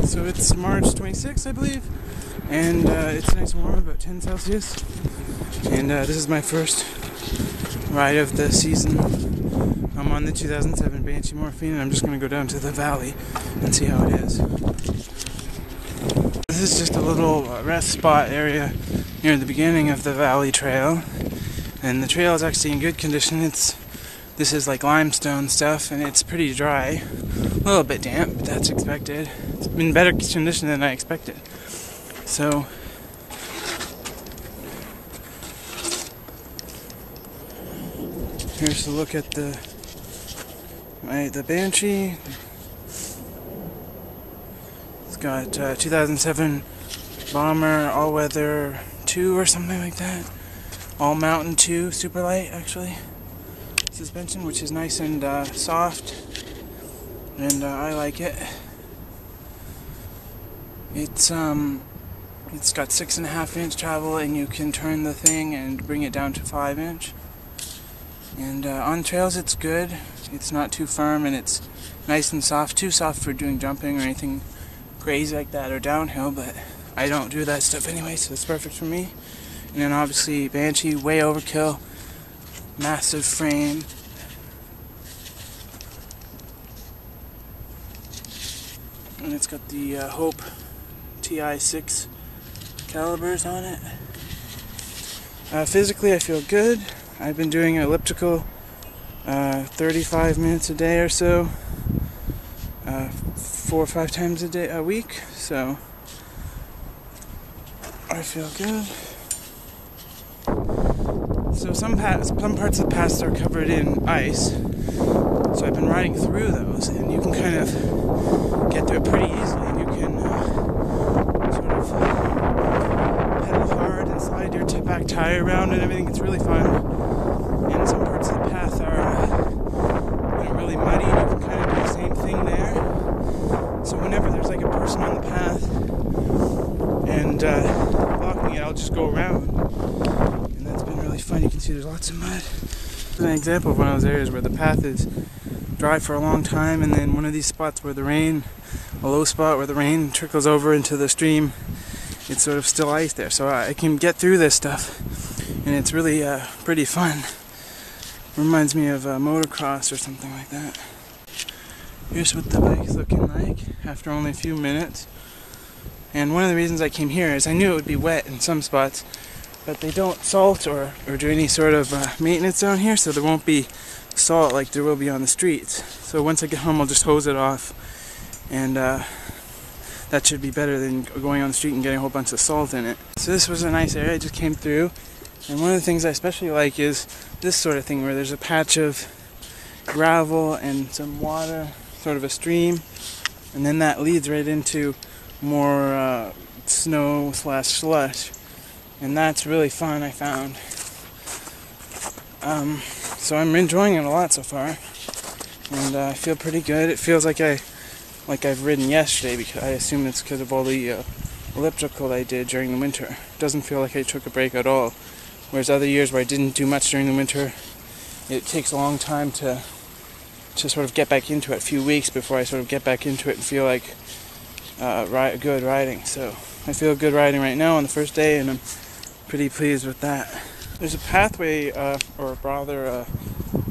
So it's March 26th, I believe, and it's nice and warm, about 10 Celsius. And this is my first ride of the season. I'm on the 2007 Banshee Morphine, and I'm just going to go down to the valley and see how it is. This is just a little rest spot area near the beginning of the valley trail, and the trail is actually in good condition. This is like limestone stuff, and it's pretty dry. A little bit damp, but that's expected. It's in better condition than I expected. So, here's a look at the Banshee. It's got 2007 Bomber All-Weather 2 or something like that. All Mountain 2 super light, actually. Suspension, which is nice and soft, and I like it. It's got 6.5-inch travel, and you can turn the thing and bring it down to 5-inch. And on trails it's good. It's not too firm, and it's nice and soft. Too soft for doing jumping or anything crazy like that, or downhill, but I don't do that stuff anyway, so it's perfect for me. And then obviously Banshee, way overkill, massive frame. And it's got the Hope TI6 calibers on it. Physically I feel good. I've been doing an elliptical 35 minutes a day or so, 4 or 5 times a week, so I feel good. So some parts of the paths are covered in ice, so I've been riding through those, and you can kind of get through it pretty easily, and you can sort of pedal hard and slide your back tire around and everything. It's really fun. And some parts of the path are really muddy, and you can kind of do the same thing there. So whenever there's like a person on the path and blocking it, I'll just go around. And that's been really fun. You can see there's lots of mud. This is an example of one of those areas where the path is dry for a long time, and then one of these spots where the rain, a low spot where the rain trickles over into the stream, it's sort of still ice there. So I can get through this stuff, and it's really pretty fun. Reminds me of motocross or something like that. Here's what the bike's looking like after only a few minutes. And one of the reasons I came here is I knew it would be wet in some spots, but they don't salt or do any sort of maintenance down here, so there won't be salt like there will be on the streets. So once I get home, I'll just hose it off, and that should be better than going on the street and getting a whole bunch of salt in it. So this was a nice area I just came through, and one of the things I especially like is this sort of thing where there's a patch of gravel and some water, sort of a stream, and then that leads right into more snow/slush, and that's really fun, I found. So I'm enjoying it a lot so far, and I feel pretty good. It feels like I've ridden yesterday, because I assume it's because of all the elliptical I did during the winter. It doesn't feel like I took a break at all, whereas other years where I didn't do much during the winter, it takes a long time to sort of get back into it, a few weeks before I sort of get back into it and feel like good riding. So I feel good riding right now on the first day, and I'm pretty pleased with that. There's a pathway, or rather a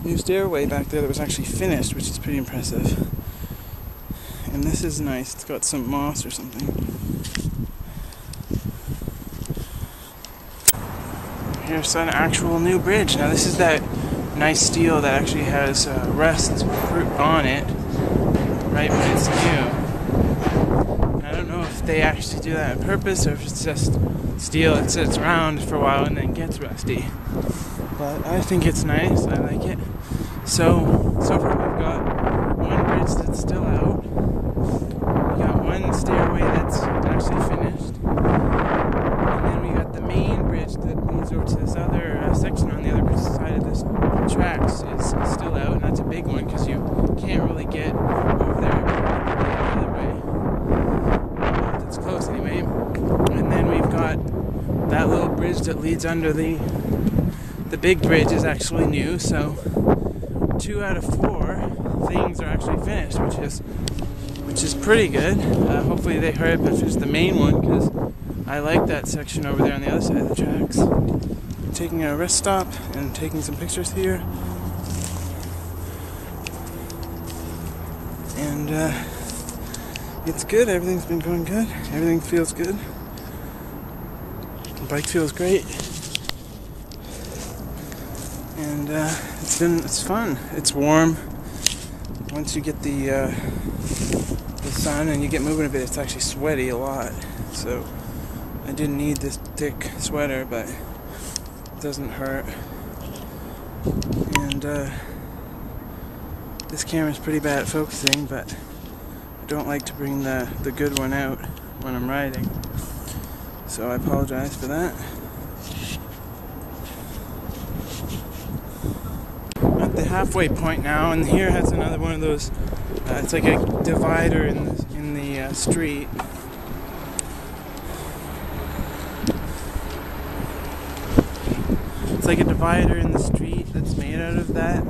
new stairway back there that was actually finished, which is pretty impressive. And this is nice. It's got some moss or something. Here's an actual new bridge. Now this is that nice steel that actually has rust on it right when it's new. I don't know if they actually do that on purpose, or if it's just steel that sits around for a while and then gets rusty. But I think it's nice. I like it. So far we've got one bridge that's still out. We got one stairway that's actually finished. And then we got the main bridge that leads over to this other section on the other side of this tracks is still out, and that's a big one because you can't really get over there the other way. It's close anyway. And then we've got that little bridge that leads under the big bridge is actually new, so 2 out of 4 things are actually finished, which which is pretty good. Hopefully they hurry up and finish the main one, because I like that section over there on the other side of the tracks. Taking a rest stop and taking some pictures here. And it's good. Everything's been going good. Everything feels good. The bike feels great. And it's fun. It's warm. Once you get the sun and you get moving a bit, it's actually sweaty a lot. So I didn't need this thick sweater, but it doesn't hurt. And this camera's pretty bad at focusing, but I don't like to bring the good one out when I'm riding. So I apologize for that. I'm at the halfway point now, and here has another one of those. It's like a divider in the street. It's like a divider in the street that's made out of that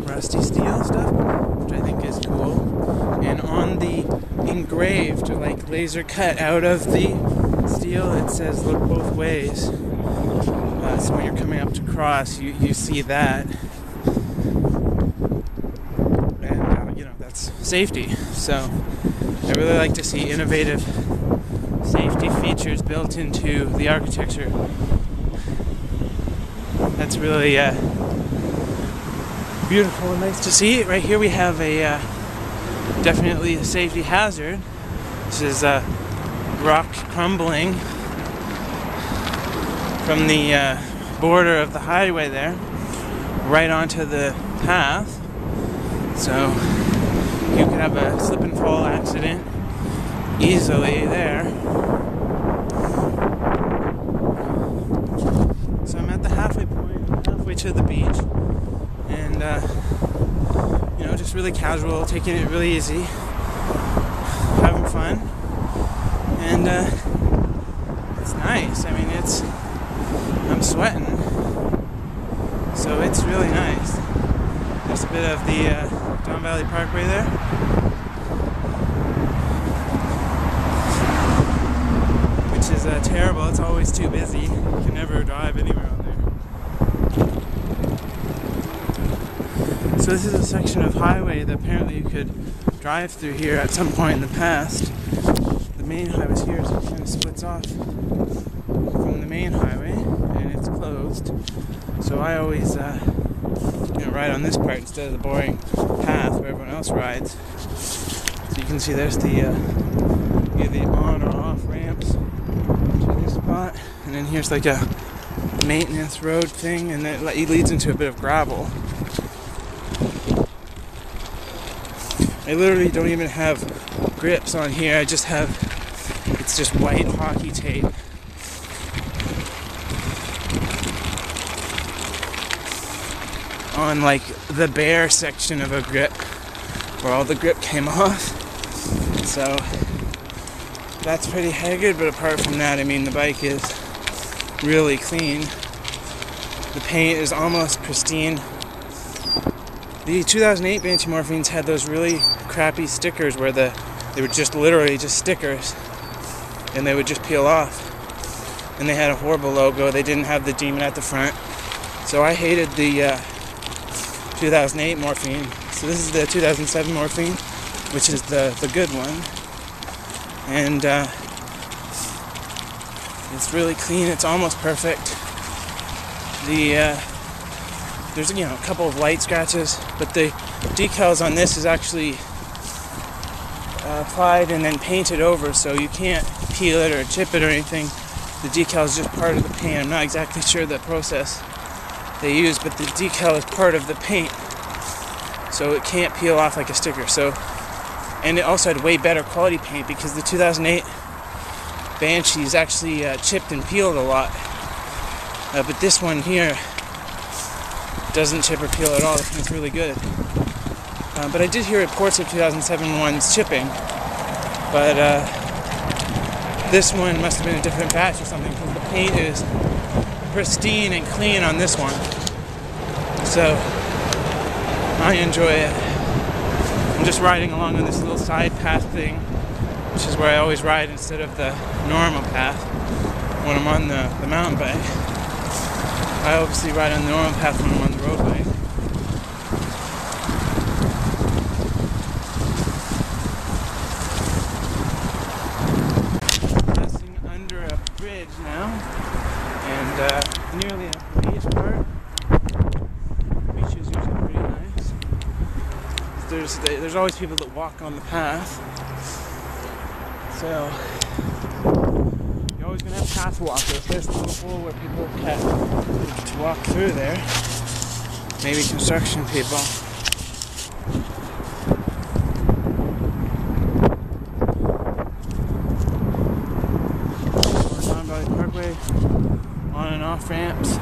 rusty steel stuff, which I think is cool. And on the engraved, or like laser cut out of the steel, it says "look both ways." So when you're coming up to cross, you see that, and that's safety. So I really like to see innovative safety features built into the architecture. That's really beautiful and nice to see. Right here we have definitely a safety hazard. This is rock crumbling from the border of the highway there, right onto the path. So you could have a slip and fall accident easily there. So I'm at the halfway point, halfway to the beach, and just really casual, taking it really easy, having fun, and it's nice. I mean, I'm sweating, so it's really nice. There's a bit of the Don Valley Parkway there. Which is terrible. It's always too busy. You can never drive anywhere on there. So this is a section of highway that apparently you could drive through here at some point in the past. The main highway's here, so it kind of splits off from the main highway, and it's closed. So I always ride on this part instead of the boring path where everyone else rides. So you can see there's the on or off ramps to this spot, and then here's like a maintenance road thing, and it leads into a bit of gravel. I literally don't even have grips on here. It's just white hockey tape. On like the bare section of a grip where all the grip came off. So that's pretty haggard, but apart from that, I mean, the bike is really clean. The paint is almost pristine. The 2008 Banshee Morphines had those really crappy stickers where they were just literally just stickers, and they would just peel off. And they had a horrible logo. They didn't have the demon at the front. So I hated the 2008 Morphine. So this is the 2007 Morphine, which is the good one. And it's really clean. It's almost perfect. There's a couple of light scratches, but the decals on this is actually applied and then painted over, so you can't peel it or chip it or anything. The decal is just part of the paint. I'm not exactly sure the process they use, but the decal is part of the paint, so it can't peel off like a sticker. And it also had way better quality paint, because the 2008 Banshee is actually chipped and peeled a lot, but this one here doesn't chip or peel at all. It's really good. But I did hear reports of 2007 ones chipping, but this one must have been a different batch or something, because the paint is pristine and clean on this one. So I enjoy it. I'm just riding along on this little side path thing, which is where I always ride instead of the normal path when I'm on the mountain bike. I obviously ride on the normal path when I'm on the road bike. Passing under a bridge now, and nearly at the beach part. The beach is usually pretty nice. There's always people that walk on the path, so you're always going to have path walkers. There's a little hole where people can walk through there. Maybe construction people. Don Valley Parkway, on and off ramps.